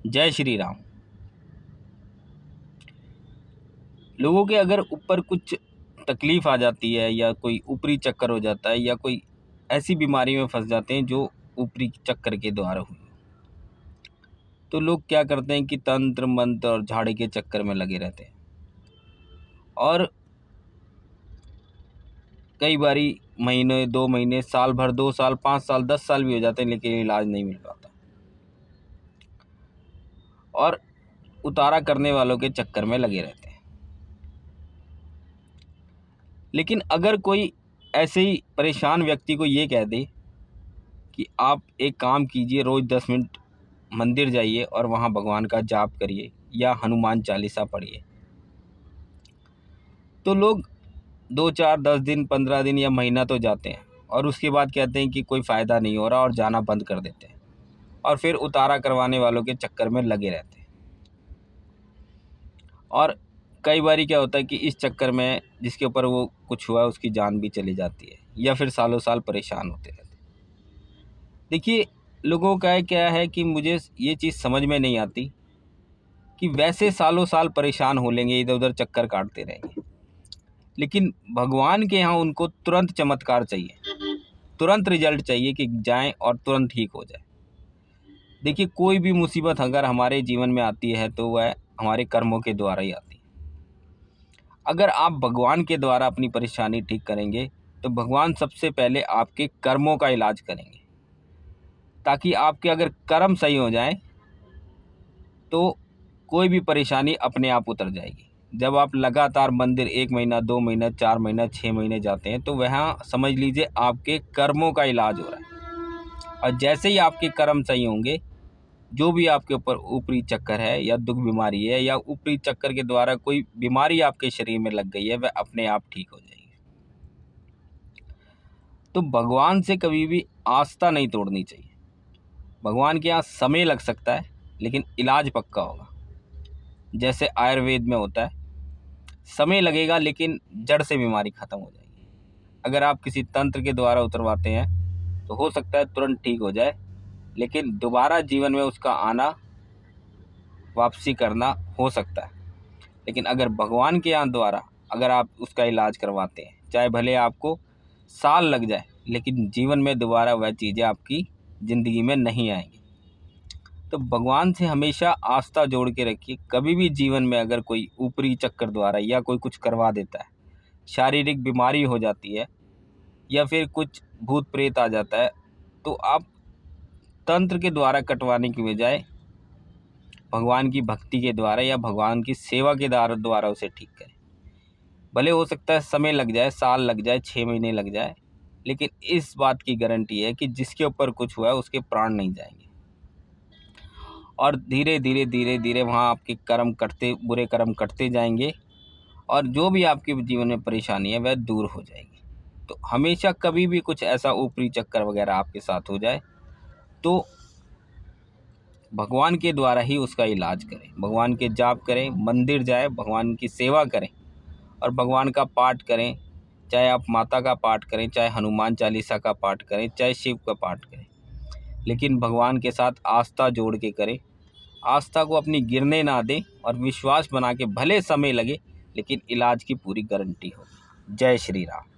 जय श्री राम। लोगों के अगर ऊपर कुछ तकलीफ आ जाती है या कोई ऊपरी चक्कर हो जाता है या कोई ऐसी बीमारी में फंस जाते हैं जो ऊपरी चक्कर के द्वारा हुई, तो लोग क्या करते हैं कि तंत्र मंत्र और झाड़े के चक्कर में लगे रहते हैं और कई बारी महीने 2 महीने साल भर 2 साल 5 साल 10 साल भी हो जाते हैं लेकिन इलाज नहीं मिल पाता और उतारा करने वालों के चक्कर में लगे रहते हैं। लेकिन अगर कोई ऐसे ही परेशान व्यक्ति को ये कह दे कि आप एक काम कीजिए, रोज़ 10 मिनट मंदिर जाइए और वहाँ भगवान का जाप करिए या हनुमान चालीसा पढ़िए, तो लोग 2 4 10 दिन 15 दिन या महीना तो जाते हैं और उसके बाद कहते हैं कि कोई फ़ायदा नहीं हो रहा और जाना बंद कर देते हैं और फिर उतारा करवाने वालों के चक्कर में लगे रहते हैं। और कई बारी क्या होता है कि इस चक्कर में जिसके ऊपर वो कुछ हुआ उसकी जान भी चली जाती है या फिर सालों साल परेशान होते रहते हैं। देखिए, लोगों का क्या है कि मुझे ये चीज़ समझ में नहीं आती कि वैसे सालों साल परेशान हो लेंगे, इधर उधर चक्कर काटते रहेंगे, लेकिन भगवान के यहाँ उनको तुरंत चमत्कार चाहिए, तुरंत रिजल्ट चाहिए कि जाएं और तुरंत ठीक हो जाए। देखिए, कोई भी मुसीबत अगर हमारे जीवन में आती है तो वह हमारे कर्मों के द्वारा ही आती है। अगर आप भगवान के द्वारा अपनी परेशानी ठीक करेंगे तो भगवान सबसे पहले आपके कर्मों का इलाज करेंगे, ताकि आपके अगर कर्म सही हो जाएं तो कोई भी परेशानी अपने आप उतर जाएगी। जब आप लगातार मंदिर 1 महीना 2 महीना 4 महीना 6 महीने जाते हैं तो वहाँ समझ लीजिए आपके कर्मों का इलाज हो रहा है। और जैसे ही आपके कर्म सही होंगे, जो भी आपके ऊपर ऊपरी चक्कर है या दुख बीमारी है या ऊपरी चक्कर के द्वारा कोई बीमारी आपके शरीर में लग गई है, वह अपने आप ठीक हो जाएगी। तो भगवान से कभी भी आस्था नहीं तोड़नी चाहिए। भगवान के यहाँ समय लग सकता है लेकिन इलाज पक्का होगा। जैसे आयुर्वेद में होता है, समय लगेगा लेकिन जड़ से बीमारी ख़त्म हो जाएगी। अगर आप किसी तंत्र के द्वारा उतरवाते हैं तो हो सकता है तुरंत ठीक हो जाए, लेकिन दोबारा जीवन में उसका आना, वापसी करना हो सकता है। लेकिन अगर भगवान के यहाँ द्वारा अगर आप उसका इलाज करवाते हैं, चाहे भले आपको साल लग जाए, लेकिन जीवन में दोबारा वह चीज़ें आपकी ज़िंदगी में नहीं आएंगी। तो भगवान से हमेशा आस्था जोड़ के रखिए। कभी भी जीवन में अगर कोई ऊपरी चक्कर द्वारा या कोई कुछ करवा देता है, शारीरिक बीमारी हो जाती है या फिर कुछ भूत प्रेत आ जाता है, तो आप तंत्र के द्वारा कटवाने की बजाय भगवान की भक्ति के द्वारा या भगवान की सेवा के द्वारा उसे ठीक करें। भले हो सकता है समय लग जाए, साल लग जाए, 6 महीने लग जाए, लेकिन इस बात की गारंटी है कि जिसके ऊपर कुछ हुआ है उसके प्राण नहीं जाएंगे और धीरे धीरे धीरे धीरे वहाँ आपके कर्म कटते, बुरे कर्म कटते जाएंगे और जो भी आपके जीवन में परेशानी है वह दूर हो जाएगी। तो हमेशा कभी भी कुछ ऐसा ऊपरी चक्कर वगैरह आपके साथ हो जाए तो भगवान के द्वारा ही उसका इलाज करें। भगवान के जाप करें, मंदिर जाएं, भगवान की सेवा करें और भगवान का पाठ करें। चाहे आप माता का पाठ करें, चाहे हनुमान चालीसा का पाठ करें, चाहे शिव का पाठ करें, लेकिन भगवान के साथ आस्था जोड़ के करें। आस्था को अपनी गिरने ना दें और विश्वास बना के, भले समय लगे लेकिन इलाज की पूरी गारंटी हो। जय श्री राम।